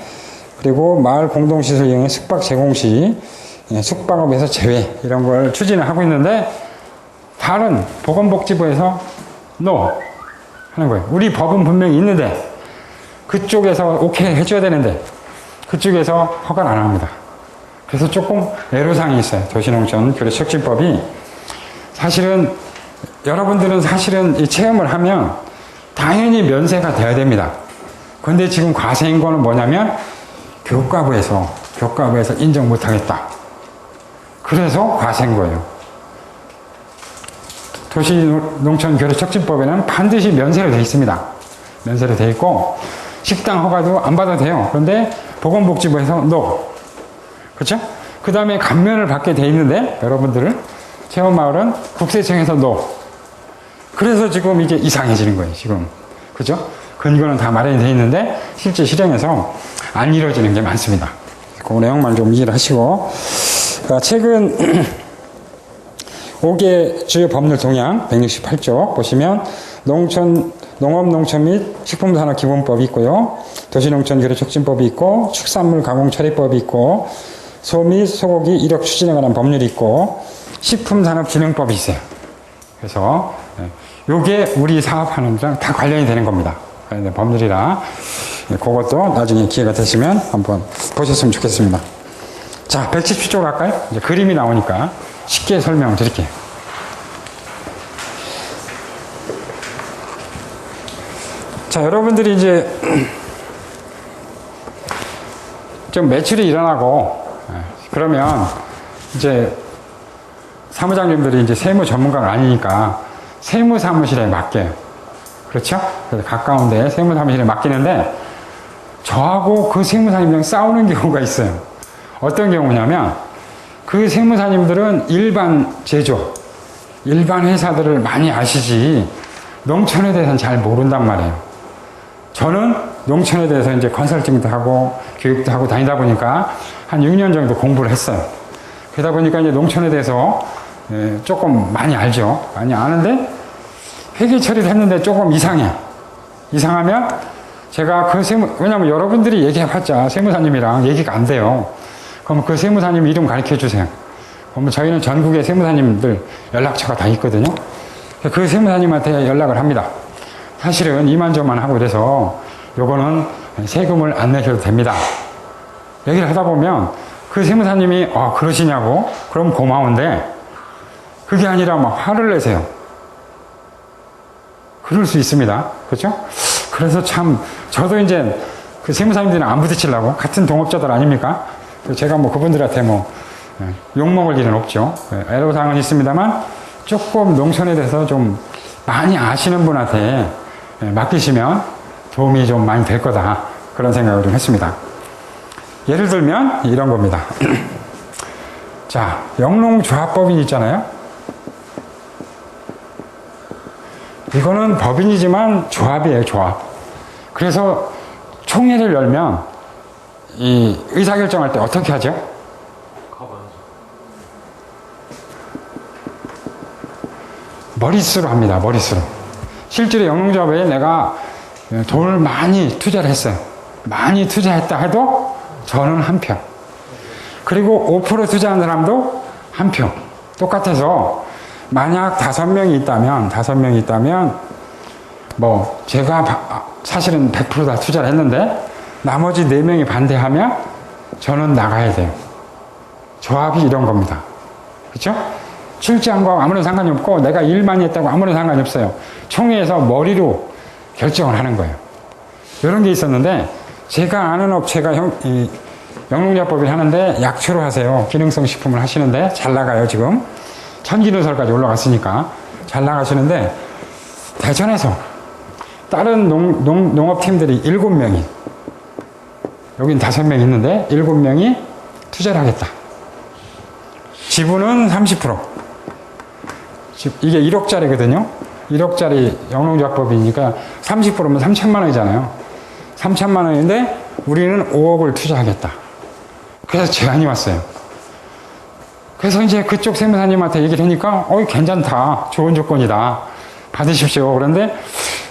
그리고 마을 공동시설 이용의 숙박 제공 시 숙박업에서 제외 이런 걸 추진을 하고 있는데 다른 보건복지부에서 NO 하는 거예요. 우리 법은 분명히 있는데 그쪽에서 오케이 해줘야 되는데 그쪽에서 허가를 안 합니다. 그래서 조금 애로사항이 있어요. 도시농촌 교류촉진법이 사실은 여러분들은 사실은 이 체험을 하면 당연히 면세가 돼야 됩니다. 근데 지금 과세인 거는 뭐냐면 교과부에서 인정 못 하겠다. 그래서 과세인 거예요. 도시농촌 교류촉진법에는 반드시 면세로 되어 있습니다. 면세로 되어 있고 식당 허가도 안 받아도 돼요. 그런데 보건복지부에서 NO. 그렇죠? 그 다음에 감면을 받게 돼 있는데 여러분들은 체험마을은 국세청에서 NO. 그래서 지금 이게 이상해지는 거예요. 지금. 그죠? 근거는 다 마련이 돼 있는데 실제 실행에서 안 이루어지는 게 많습니다. 그 내용만 좀 이해를 하시고. 그러니까 최근 5개 주요 법률 동향 168쪽 보시면 농업농촌 및 식품산업기본법이 있고요. 도시농촌 교류촉진법이 있고 축산물 가공처리법이 있고 소 및 소고기 이력 추진에 관한 법률이 있고 식품산업진흥법이 있어요. 그래서 요게 우리 사업하는 데랑 다 관련이 되는 겁니다. 법률이라 그것도 나중에 기회가 되시면 한번 보셨으면 좋겠습니다. 자, 170쪽 갈까요? 이제 그림이 나오니까 쉽게 설명을 드릴게요. 자, 여러분들이 이제 좀 매출이 일어나고 그러면 이제 사무장님들이 이제 세무 전문가가 아니니까 세무사무실에 맡겨요. 그렇죠? 그래서 가까운 데 세무사무실에 맡기는데 저하고 그 세무사님이랑 싸우는 경우가 있어요. 어떤 경우냐면 그 세무사님들은 일반 제조, 일반 회사들을 많이 아시지 농촌에 대해서는 잘 모른단 말이에요. 저는 농촌에 대해서 이제 컨설팅도 하고 교육도 하고 다니다 보니까 한 6년 정도 공부를 했어요. 그러다 보니까 이제 농촌에 대해서 조금 많이 알죠. 많이 아는데 회계 처리를 했는데 조금 이상해. 이상하면 제가 그 왜냐면 여러분들이 얘기해봤자 세무사님이랑 얘기가 안 돼요. 그럼 그 세무사님 이름 가르쳐 주세요. 그러면 저희는 전국의 세무사님들 연락처가 다 있거든요. 그 세무사님한테 연락을 합니다. 사실은 이만저만 하고 그래서 요거는 세금을 안 내셔도 됩니다. 얘기를 하다 보면 그 세무사님이 그러시냐고 그럼 고마운데 그게 아니라 막 화를 내세요. 그럴 수 있습니다. 그렇죠? 그래서 참 저도 이제 그 세무사님들이랑 안 부딪히려고 같은 동업자들 아닙니까? 제가 뭐 그분들한테 뭐 욕먹을 일은 없죠. 애로사항은 있습니다만 조금 농촌에 대해서 좀 많이 아시는 분한테 맡기시면 도움이 좀 많이 될 거다. 그런 생각을 좀 했습니다. 예를 들면 이런 겁니다. 자, 영농조합법인 있잖아요. 이거는 법인이지만 조합이에요, 조합. 그래서 총회를 열면 이 의사결정할 때 어떻게 하죠? 머릿수로 합니다, 머릿수로. 실제로 영농조합에 내가 돈을 많이 투자를 했어요. 많이 투자했다 해도 저는 한 표. 그리고 5% 투자한 사람도 한 표. 똑같아서 만약 5명이 있다면 뭐 제가 사실은 100% 다 투자를 했는데 나머지 4명이 반대하면 저는 나가야 돼요. 조합이 이런 겁니다. 그렇죠? 출제한 거하고 아무런 상관이 없고 내가 일 많이 했다고 아무런 상관이 없어요. 총회에서 머리로 결정을 하는 거예요. 이런 게 있었는데 제가 아는 업체가 영농조합법인 하는데 약초로 하세요. 기능성 식품을 하시는데 잘 나가요. 지금 천기누설까지 올라갔으니까 잘 나가시는데 대전에서 다른 농업팀들이 7명이 여긴 5명 있는데 7명이 투자를 하겠다. 지분은 30%. 이게 1억짜리거든요. 1억짜리 영농조합법이니까 30%면 3천만 원이잖아요. 3천만 원인데 우리는 5억을 투자하겠다. 그래서 제안이 왔어요. 그래서 이제 그쪽 세무사님한테 얘기를 하니까 괜찮다. 좋은 조건이다. 받으십시오. 그런데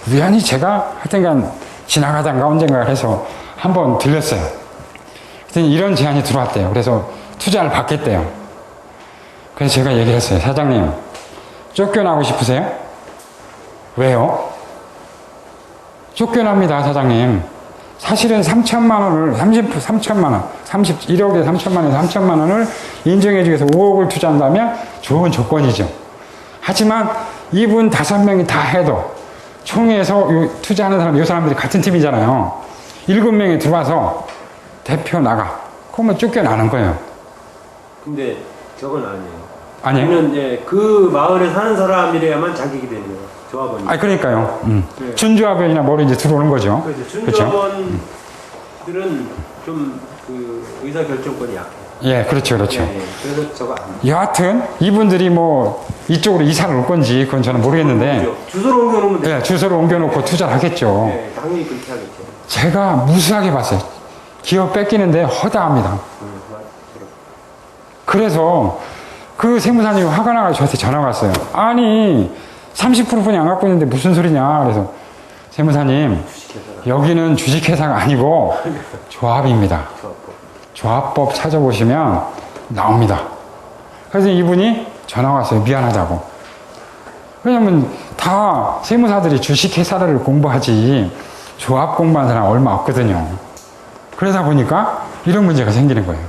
우연히 제가 하여튼간 지나가다가 언젠가 해서 한번 들렸어요. 그랬더니 이런 제안이 들어왔대요. 그래서 투자를 받겠대요. 그래서 제가 얘기를 했어요. 사장님, 쫓겨나고 싶으세요? 왜요? 쫓겨납니다, 사장님. 사실은 3천만 원을, 3천만 원, 1억에 3천만 원에서 3천만 원을 인정해 주기 위해서 5억을 투자한다면 좋은 조건이죠. 하지만 이분 5명이 다 해도 총회에서 투자하는 사람, 이 사람들이 같은 팀이잖아요. 7명이 들어와서 대표 나가. 그러면 쫓겨나는 거예요. 근데 저건 아니에요. 아니에요? 그러면 이제 그 마을에 사는 사람이래야만 자격이 되는 거예요. 조합원이. 그러니까요. 네. 준조합원이나 뭐로 이제 들어오는 거죠. 그렇죠. 그렇죠? 준조합원들은 좀 그 의사결정권이 약해요. 예, 그렇죠, 그렇죠. 예, 예. 그래서 저거 안 돼요. 여하튼 이분들이 뭐 이쪽으로 이사를 올 건지 그건 저는 모르겠는데 그렇죠. 주소를 옮겨놓으면 돼요. 예, 주소를 옮겨놓고 투자를 하겠죠. 예, 당연히 그렇게 하겠죠. 제가 무수하게 봤어요. 기업 뺏기는데 허다합니다. 그래서 그 세무사님이 화가 나가지고 저한테 전화가 왔어요. 아니 30%뿐이 안 갖고 있는데 무슨 소리냐. 그래서 세무사님, 여기는 주식회사가 아니고 조합입니다. 조합법 찾아보시면 나옵니다. 그래서 이분이 전화가 왔어요. 미안하다고. 왜냐면 다 세무사들이 주식회사를 공부하지 조합 공부하는 사람 얼마 없거든요. 그러다 보니까 이런 문제가 생기는 거예요.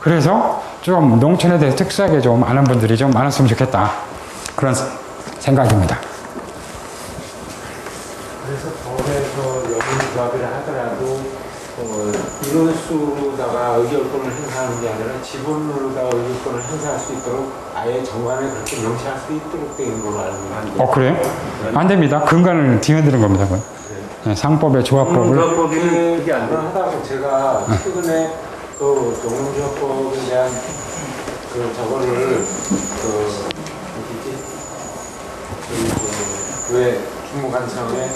그래서 좀 농촌에 대해서 특수하게 좀 아는 분들이 좀 많았으면 좋겠다. 그런 생각입니다. 그래서 법에서 영농조합이라 하더라도 이론수로다가 의결권을 행사하는 게 아니라 지분으로다가 의결권을 행사할 수 있도록 아예 정관에 그렇게 명시할 수 있도록 되는 걸로 알고 있는데. 그래요? 안 됩니다. 근간을 뒤흔드는 겁니다. 그건. 예, 상법의 조합법을 조합법이 그게 안 돼. 하다고 제가 최근에 그 농농조합법에 대한 그 저거를 왜 주무관청에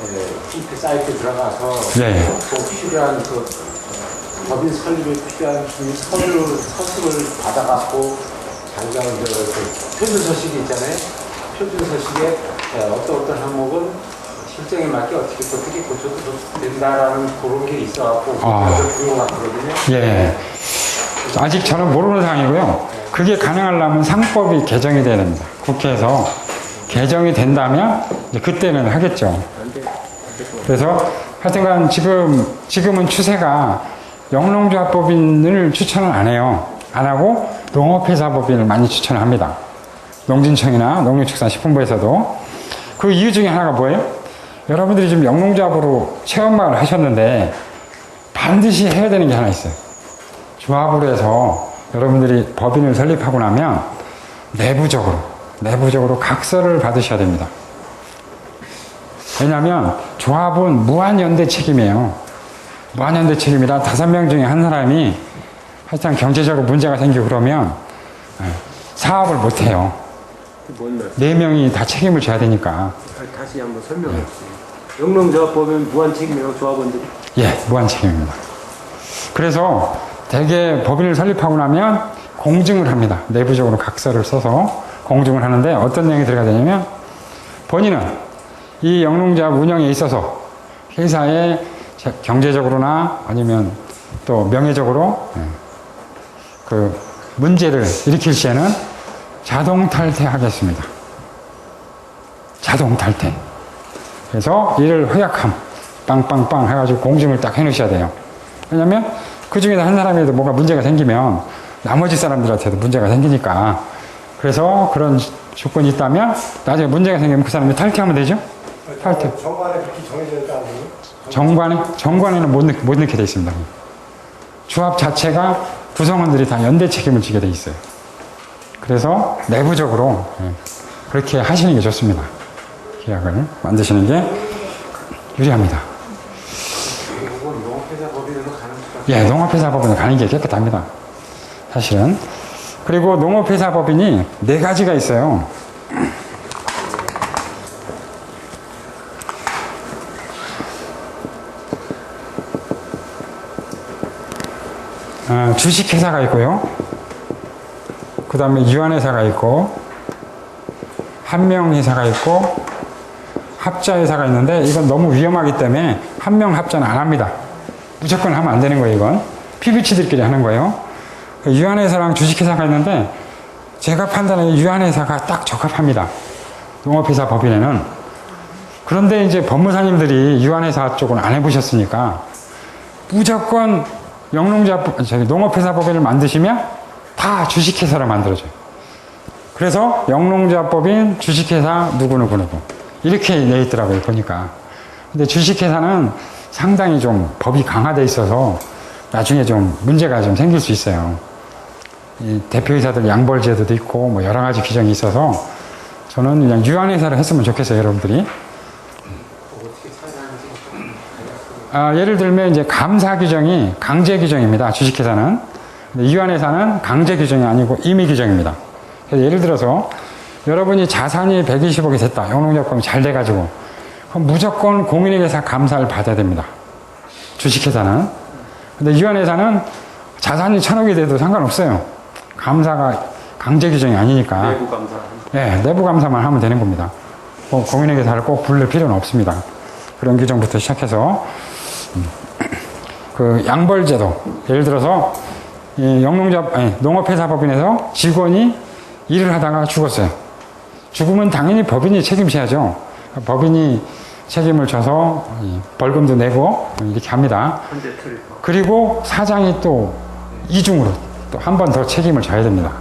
홈페이지 사이트에 들어가서 예. 꼭 필요한 그 법인 설립에 필요한 서술을 받아갖고 당장 그 표준서식이 있잖아요. 표준서식에 어떤 항목은 실정에 맞게 어떻게 고쳐도 된다라는 그런 게 있어갖고 그런 것 같거든요. 예. 아직 저는 모르는 상황이고요. 그게 가능하려면 상법이 개정이 돼야 됩니다. 국회에서 개정이 된다면 이제 그때는 하겠죠. 그래서 하여튼간 지금은 추세가 영농조합법인을 추천을 안 해요. 안 하고 농업회사법인을 많이 추천을 합니다. 농진청이나 농림축산식품부에서도. 그 이유 중에 하나가 뭐예요? 여러분들이 지금 영농조합으로 체험마을 하셨는데 반드시 해야 되는 게 하나 있어요. 조합으로 해서 여러분들이 법인을 설립하고 나면 내부적으로 각서를 받으셔야 됩니다. 왜냐하면 조합은 무한연대 책임이에요. 무한연대 책임이라 5명 중에 한 사람이 하여튼 경제적으로 문제가 생기고 그러면 사업을 못해요. 뭔 말? 4명이 다 책임을 져야 되니까. 다시 한번 설명해 주세요. 영농조합법은 무한 책임이라고 조합원들이. 예, 무한 책임입니다. 그래서 대개 법인을 설립하고 나면 공증을 합니다. 내부적으로 각서를 써서 공증을 하는데 어떤 내용이 들어가야 되냐면 본인은 이 영농조합 운영에 있어서 회사의 경제적으로나 아니면 또 명예적으로 그 문제를 일으킬 시에는 자동 탈퇴하겠습니다. 자동 탈퇴. 그래서 이를 허약함 빵빵빵 해가지고 공증을 딱 해놓으셔야 돼요. 왜냐면 그 중에서 한 사람에도 뭐가 문제가 생기면 나머지 사람들한테도 문제가 생기니까. 그래서 그런 조건이 있다면 나중에 문제가 생기면 그 사람이 탈퇴하면 되죠? 탈퇴. 정관에 그렇게 정해져 있다 아니에요? 정관에는 못 넣게 돼 있습니다. 조합 자체가 구성원들이 다 연대 책임을 지게 돼 있어요. 그래서 내부적으로 그렇게 하시는 게 좋습니다. 계약을 만드시는 게 유리합니다. 농업회사 법인으로 가는 수가 예, 농업회사 법인을 가는 게 깨끗합니다. 사실은. 그리고 농업회사 법인이 4가지가 있어요. 주식회사가 있고요. 그 다음에 유한회사가 있고, 한명회사가 있고, 합자회사가 있는데 이건 너무 위험하기 때문에 한명 합자는 안 합니다. 무조건 하면 안 되는 거예요, 이건. PB치들끼리 하는 거예요. 유한회사랑 주식회사가 있는데 제가 판단하기에 유한회사가 딱 적합합니다. 농업회사 법인에는. 그런데 이제 법무사님들이 유한회사 쪽은 안 해보셨으니까 무조건 농업회사 법인을 만드시면 다 주식회사로 만들어져요. 그래서 영농조합법인, 주식회사, 누구누구 이렇게 내 있더라고요, 보니까. 근데 주식회사는 상당히 좀 법이 강화되어 있어서 나중에 좀 문제가 좀 생길 수 있어요. 이 대표이사들 양벌제도도 있고 뭐 여러 가지 규정이 있어서 저는 그냥 유한회사를 했으면 좋겠어요, 여러분들이. 예를 들면 이제 감사 규정이 강제 규정입니다, 주식회사는. 근데 유한회사는 강제 규정이 아니고 임의 규정입니다. 그래서 예를 들어서 여러분이 자산이 120억이 됐다. 영농조합법이 잘 돼가지고. 그럼 무조건 공인회계사 감사를 받아야 됩니다. 주식회사는. 근데 유한회사는 자산이 1000억이 돼도 상관없어요. 감사가 강제 규정이 아니니까. 내부 감사. 네, 내부 감사만 하면 되는 겁니다. 공인회계사를 꼭 부를 필요는 없습니다. 그런 규정부터 시작해서. 그 양벌제도. 예를 들어서 이 농업회사 법인에서 직원이 일을 하다가 죽었어요. 죽으면 당연히 법인이 책임져야죠. 법인이 책임을 져서 벌금도 내고 이렇게 합니다. 그리고 사장이 또 이중으로 또 한 번 더 책임을 져야 됩니다.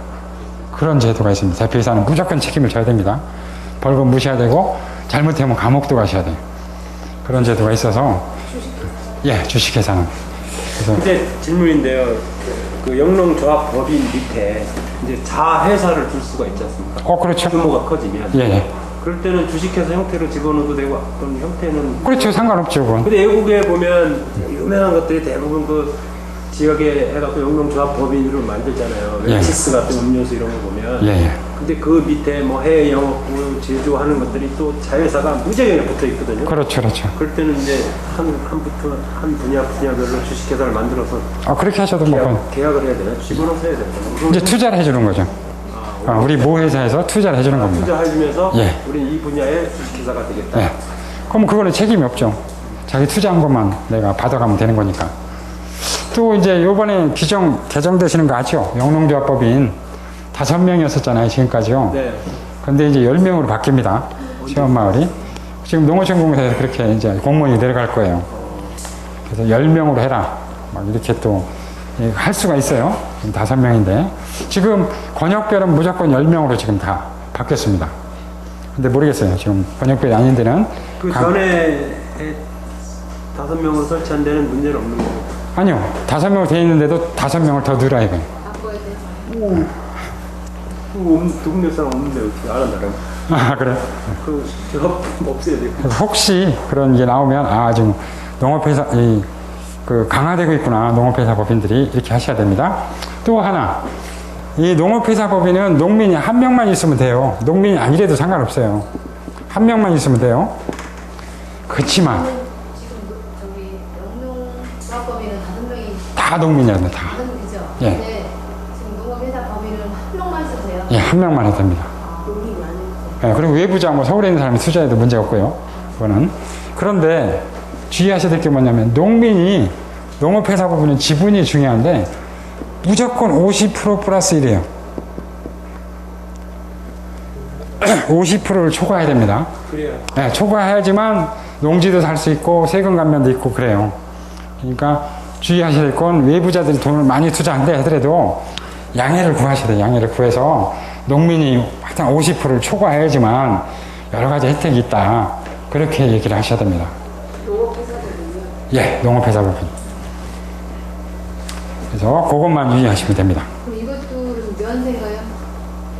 그런 제도가 있습니다. 대표이사는 무조건 책임을 져야 됩니다. 벌금 무셔야 되고 잘못하면 감옥도 가셔야 돼요. 그런 제도가 있어서 예, 주식회사는. 그래서 근데 질문인데요. 그 영농조합법인 밑에 이제 자회사를 둘 수가 있지 않습니까? 그렇죠. 규모가 커지면. 예, 예. 그럴 때는 주식회사 형태로 집어넣어도 되고 그런 형태는. 그렇죠. 상관없죠. 그건. 근데 외국에 보면 유명한 것들이 대부분 그 지역에 해갖고 영농조합 법인으로 만들잖아요. 예. 웰치스 같은 음료수 이런 거 보면. 예, 예. 근데 그 밑에 뭐 해외 영업부 제조하는 것들이 또 자회사가 무지하게 붙어 있거든요. 그렇죠. 그렇죠. 그럴 때는 이제 한 분야별로 주식회사를 만들어서 그렇게 하셔도 뭐, 계약을 해야 되나? 집어넣어서 해야 되나? 이제 투자를 해주는 거죠. 우리 모 회사에서 투자를 해주는 겁니다. 투자해주면서 예. 우리 이 분야의 주식회사가 되겠다. 예. 그럼 그거는 책임이 없죠. 자기 투자한 것만 내가 받아가면 되는 거니까. 또 이제 요번에 개정되시는 거 아죠? 영농조합법인 5명이었었잖아요, 지금까지요. 네. 근데 이제 10명으로 바뀝니다. 시원마을이. 지금 농어촌공사에서 그렇게 이제 공무원이 내려갈 거예요. 그래서 10명으로 해라. 막 이렇게 또 할 수가 있어요. 지금 5명인데. 지금 권역별은 무조건 10명으로 지금 다 바뀌었습니다. 근데 모르겠어요. 지금 권역별이 아닌 데는. 그 전에 5명으로 설치한 데는 문제는 없는 거예요. 아니요. 5명으로 돼 있는데도 5명을 더 늘어야 돼요. 동네 사람 없는데 어떻게 알아나가요? 그래? 그 조합 없애야 돼요. 그래서 혹시 그런 게 나오면, 지금 농업회사, 강화되고 있구나. 농업회사 법인들이 이렇게 하셔야 됩니다. 또 하나. 이 농업회사 법인은 농민이 한 명만 있으면 돼요. 농민이 아니래도 상관없어요. 한 명만 있으면 돼요. 그렇지만, 지금 저기 영농조합법인은 5명이 다 농민이랍니다. 다. 그죠? 예. 근데 지금 농업회사 법인은 한 명만 있어도 돼요? 예, 한 명만 해도 됩니다. 농민이 많으니까. 예, 그리고 외부자 뭐 서울에 있는 사람이 투자해도 문제 없고요. 그거는. 그런데 주의하셔야 될 게 뭐냐면 농업회사 부분은 지분이 중요한데 무조건 50% 플러스 1이에요. 50%를 초과해야 됩니다. 그래요. 네, 초과해야지만 농지도 살 수 있고 세금 감면도 있고 그래요. 그러니까 주의하셔야 될 건 외부자들이 돈을 많이 투자한다 하더라도 양해를 구하셔야 돼요. 양해를 구해서 농민이 하여튼 50%를 초과해야지만 여러 가지 혜택이 있다. 그렇게 얘기를 하셔야 됩니다. 농업회사거든요. 예, 농업회사 부분. 그래서 그것만 유의하시면 됩니다. 그럼 이것도 면세인가요?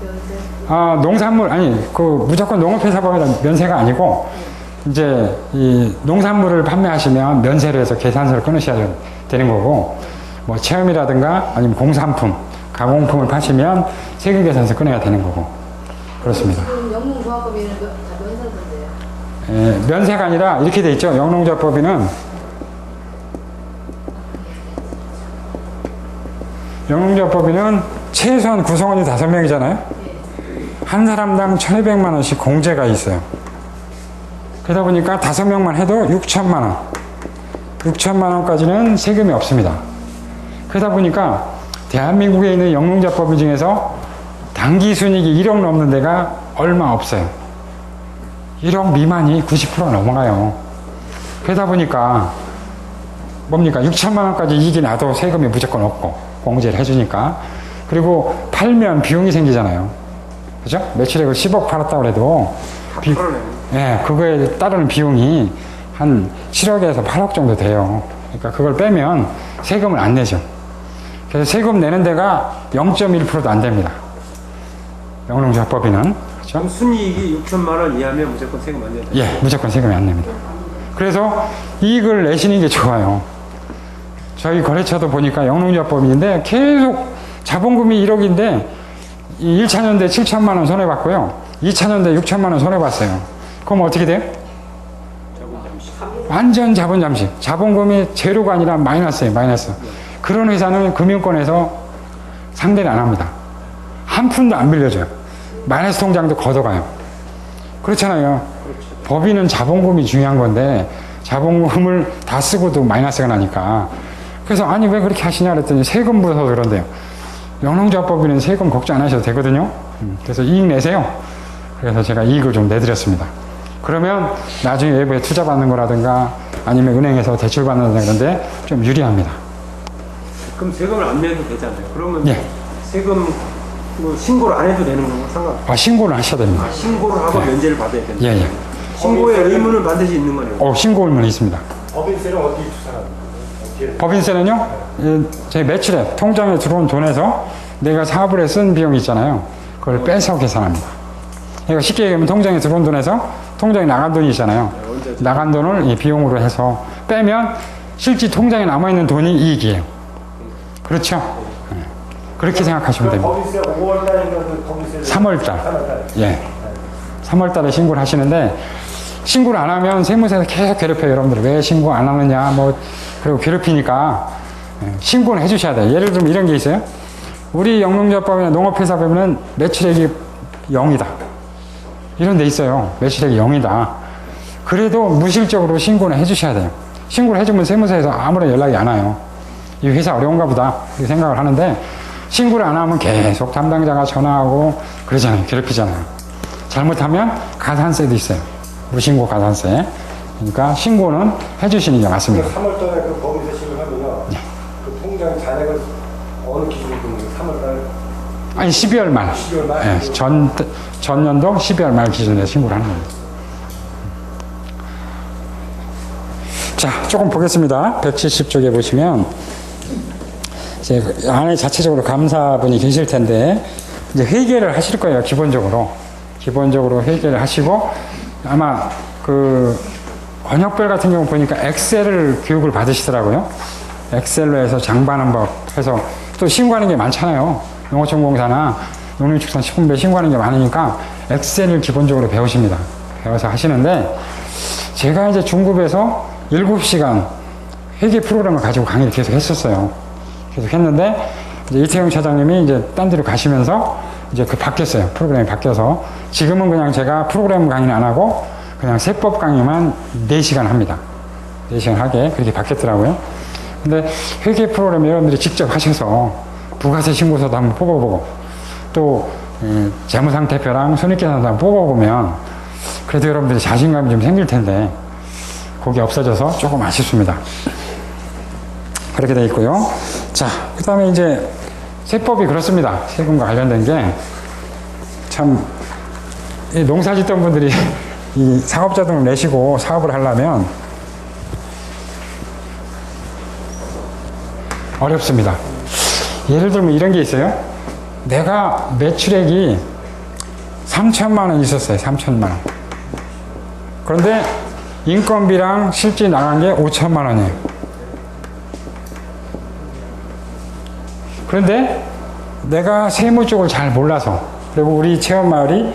면세? 농산물, 무조건 농업회사 법인은 면세가 아니고, 이제, 이 농산물을 판매하시면 면세로 해서 계산서를 끊으셔야 되는 거고, 뭐, 체험이라든가 아니면 공산품, 가공품을 파시면 세금 계산서 끊어야 되는 거고, 그렇습니다. 지금 영농조합법인은 다 면세인데요. 면세가 아니라 이렇게 돼 있죠. 영농조합법인은 최소한 구성원이 5명이잖아요. 한 사람당 1,200만 원씩 공제가 있어요. 그러다 보니까 5명만 해도 6천만 원. 6천만 원까지는 세금이 없습니다. 그러다 보니까 대한민국에 있는 영농조합법인 중에서 단기 순이익이 1억 넘는 데가 얼마 없어요. 1억 미만이 90% 넘어가요. 그러다 보니까 뭡니까? 6천만 원까지 이익이 나도 세금이 무조건 없고 공제를 해주니까. 그리고 팔면 비용이 생기잖아요. 그죠? 매출액을 10억 팔았다고 해도 그거에 따르는 비용이 한 7억에서 8억 정도 돼요. 그러니까 그걸 빼면 세금을 안 내죠. 그래서 세금 내는 데가 0.1%도 안 됩니다. 영농조합법인은. 그렇죠? 순이익이 6천만 원 이하면 무조건 세금 안 내요. 예, 무조건 세금이 안 냅니다. 그래서 이익을 내시는 게 좋아요. 저희 거래처도 보니까 영농조합법인인데 계속 자본금이 1억인데 1차년대 7천만 원 손해봤고요. 2차년대 6천만 원 손해봤어요. 그럼 어떻게 돼요? 완전 자본 잠식. 자본금이 제로가 아니라 마이너스예요. 마이너스. 그런 회사는 금융권에서 상대를 안 합니다. 한 푼도 안 빌려줘요. 마이너스 통장도 걷어가요. 그렇잖아요. 법인은 자본금이 중요한 건데 자본금을 다 쓰고도 마이너스가 나니까. 그래서 아니 왜 그렇게 하시냐 그랬더니 세금 부서서 그런데요. 영농조합법인은 세금 걱정 안 하셔도 되거든요. 그래서 이익 내세요. 그래서 제가 이익을 좀 내드렸습니다. 그러면 나중에 외부에 투자 받는 거라든가 아니면 은행에서 대출 받는다든가 그런데 좀 유리합니다. 그럼 세금을 안 내도 되잖아요. 그러면 예. 세금 신고를 안 해도 되는 건가? 상관. 신고를 하셔야 됩니다. 신고를 하고 면제를 받아야 되는. 예. 신고의 의무는 반드시 있는 거네요. 신고 의무는 있습니다. 법인세는 어디 투자합니까? 법인세는요, 제 매출액, 통장에 들어온 돈에서 내가 사업을 해 쓴 비용이 있잖아요. 그걸 빼서 계산합니다. 그러니까 쉽게 얘기하면 통장에 들어온 돈에서 통장에 나간 돈이 있잖아요. 나간 돈을 이 비용으로 해서 빼면 실제 통장에 남아있는 돈이 이익이에요. 그렇죠? 네. 그렇게 생각하시면 됩니다. 거기세 5월달인가 거기세 3월달. 예. 3월달에 신고를 하시는데, 신고를 안 하면 세무서에서 계속 괴롭혀요, 여러분들. 왜 신고 안 하느냐, 뭐, 그리고 괴롭히니까, 신고는 해주셔야 돼요. 예를 들면 이런 게 있어요. 우리 영농조합법이나 농업회사 보면은 매출액이 0이다. 이런 데 있어요. 매출액이 0이다. 그래도 무실적으로 신고는 해주셔야 돼요. 신고를 해주면 세무서에서 아무런 연락이 안 와요. 이 회사 어려운가 보다. 이렇게 생각을 하는데, 신고를 안 하면 계속 담당자가 전화하고 그러잖아요. 괴롭히잖아요. 잘못하면 가산세도 있어요. 무신고 가산세. 그러니까 신고는 해주시는 게 맞습니다. 3월달에 그 거기세 신고하면요. 그 통장 잔액을 어느 기준으로 끊는 3월달? 아니 12월 말. 12월 말? 예, 전년도 12월 말 기준에 신고를 하는 겁니다. 자, 조금 보겠습니다. 170쪽에 보시면 이제 안에 자체적으로 감사분이 계실 텐데 이제 회계를 하실 거예요. 기본적으로 회계를 하시고 아마 그 권역별 같은 경우 보니까 엑셀을 교육을 받으시더라고요. 엑셀로 해서 장바는 법 해서 또 신고하는 게 많잖아요. 농어촌공사나 농림축산식품부에 신고하는 게 많으니까 엑셀을 기본적으로 배우십니다. 배워서 하시는데 제가 이제 중급에서 7시간 회계 프로그램을 가지고 강의를 계속 했었어요. 계속 했는데 이제 이태영 차장님이 이제 딴 데로 가시면서 이제 그 바뀌었어요. 프로그램이 바뀌어서 지금은 그냥 제가 프로그램 강의는 안 하고 그냥 세법 강의만 4시간 합니다. 4시간 하게 그렇게 바뀌었더라고요. 근데 회계 프로그램 여러분들이 직접 하셔서 부가세 신고서도 한번 뽑아보고 또 재무상태표랑 손익계산서도 한번 뽑아보면 그래도 여러분들이 자신감이 좀 생길 텐데 그게 없어져서 조금 아쉽습니다. 그렇게 돼 있고요. 자, 그 다음에 이제 세법이 그렇습니다. 세금과 관련된 게 참 농사 짓던 분들이 이 사업자 등을 내시고 사업을 하려면 어렵습니다. 예를 들면 이런 게 있어요. 내가 매출액이 3천만 원 있었어요. 3천만 원. 그런데 인건비랑 실제 나간 게 5천만 원이에요. 그런데 내가 세무 쪽을 잘 몰라서 그리고 우리 체험마을이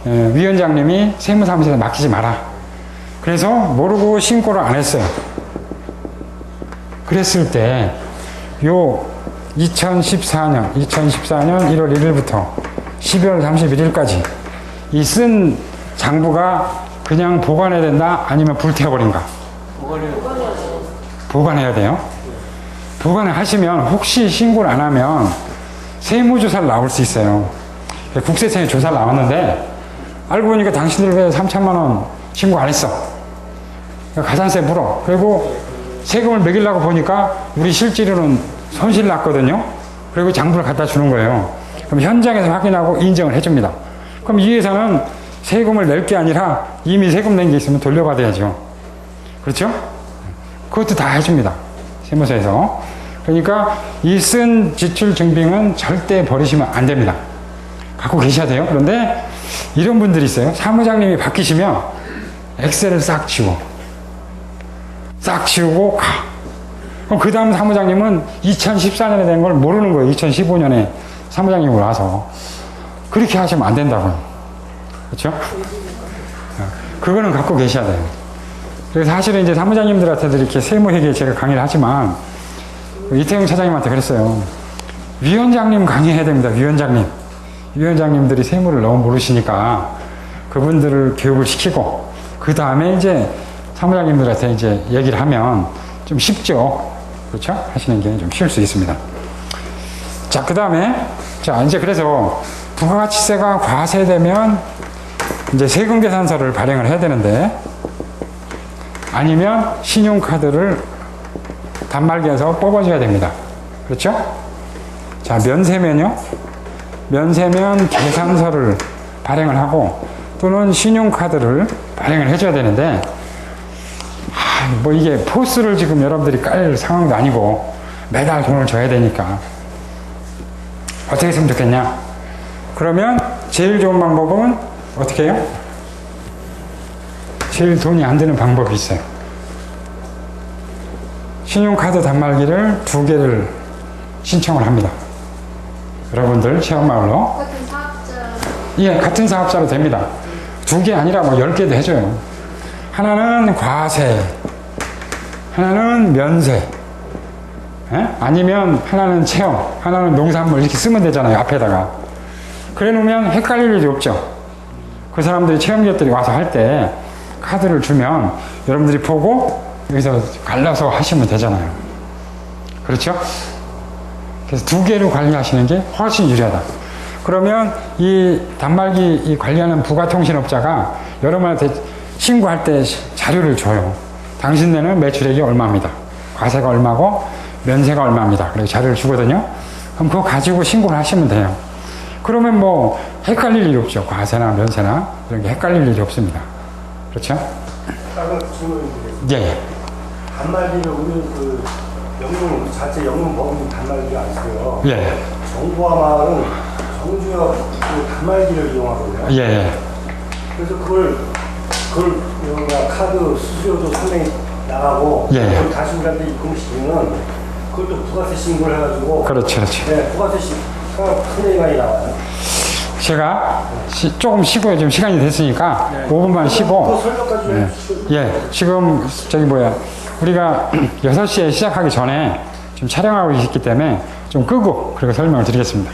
위원장님이 세무사무실에 맡기지 마라. 그래서 모르고 신고를 안 했어요. 그랬을 때 요 2014년 1월 1일부터 12월 31일까지 이 쓴 장부가 그냥 보관해야 된다? 아니면 불태워버린가? 보관해야 돼요. 보관을 하시면 혹시 신고를 안 하면 세무조사를 나올 수 있어요. 국세청에 조사를 나왔는데 알고 보니까 당신들 왜 3천만 원 신고 안 했어? 가산세 물어. 그리고 세금을 매기려고 보니까 우리 실제로는 손실 났거든요. 그리고 장부를 갖다 주는 거예요. 그럼 현장에서 확인하고 인정을 해줍니다. 그럼 이 회사는 세금을 낼 게 아니라 이미 세금 낸 게 있으면 돌려받아야죠. 그렇죠? 그것도 다 해줍니다. 세무서에서. 그러니까 이 쓴 지출 증빙은 절대 버리시면 안 됩니다. 갖고 계셔야 돼요. 그런데 이런 분들이 있어요. 사무장님이 바뀌시면 엑셀을 싹 치우고 가. 그럼 그 다음 사무장님은 2014년에 된 걸 모르는 거예요. 2015년에 사무장님으로 와서. 그렇게 하시면 안 된다고요. 그렇죠? 그거는 갖고 계셔야 돼요. 그래서 사실은 이제 사무장님들한테도 이렇게 세무회계 제가 강의를 하지만 이태영 차장님한테 그랬어요. 위원장님 강의해야 됩니다. 위원장님들이 세무를 너무 모르시니까 그분들을 교육을 시키고 그 다음에 이제 사무장님들한테 이제 얘기를 하면 좀 쉽죠. 그렇죠? 하시는 게 좀 쉬울 수 있습니다. 자, 그 다음에 자, 이제 그래서 부가가치세가 과세되면 이제 세금계산서를 발행을 해야 되는데 아니면 신용카드를 단말기에서 뽑아줘야 됩니다. 그렇죠? 자, 면세면요. 면세면 계산서를 발행을 하고 또는 신용카드를 발행을 해줘야 되는데 뭐 이게 포스를 지금 여러분들이 깔 상황도 아니고 매달 돈을 줘야 되니까 어떻게 했으면 좋겠냐? 그러면 제일 좋은 방법은 어떻게 해요? 제일 돈이 안 드는 방법이 있어요. 신용카드 단말기를 2개를 신청을 합니다. 여러분들 체험마을로. 같은 사업자. 예, 같은 사업자로 됩니다. 2개 아니라 뭐 10개도 해줘요. 하나는 과세, 하나는 면세, 예? 아니면 하나는 체험, 하나는 농산물 이렇게 쓰면 되잖아요, 앞에다가. 그래 놓으면 헷갈릴 일이 없죠. 그 사람들이 체험기업들이 와서 할 때 카드를 주면 여러분들이 보고 여기서 갈라서 하시면 되잖아요. 그렇죠? 그래서 2개로 관리하시는 게 훨씬 유리하다. 그러면 이 단말기 이 관리하는 부가통신업자가 여러분한테 신고할 때 자료를 줘요. 당신네는 매출액이 얼마입니다. 과세가 얼마고 면세가 얼마입니다. 그리고 자료를 주거든요. 그럼 그거 가지고 신고를 하시면 돼요. 그러면 뭐 헷갈릴 일이 없죠. 과세나 면세나 이런 게 헷갈릴 일이 없습니다. 그렇죠? 다른 질문이 드리겠습니다. 예, 예. 단말기를 우리 그 영농 자체 영농법인 단말기가 안 써요. 예, 정부와 마을은 정주역 그 단말기를 이용하거든요. 예, 예. 그래서 그걸 뭐냐 카드 수수료도 상당히 나가고 예. 그걸 다시 우리한테 입금시키면 그걸 또 부가세 신고를 해가지고 그렇죠, 그렇죠. 네, 부가세 상당히 많이 나와요. 제가 조금 쉬고요. 지금 시간이 됐으니까 5분만 그 쉬고. 설명까지 좀 예. 해주시죠. 예, 지금 저기 뭐야 우리가 6시에 시작하기 전에 지금 촬영하고 있기 때문에 좀 끄고 그리고 설명을 드리겠습니다.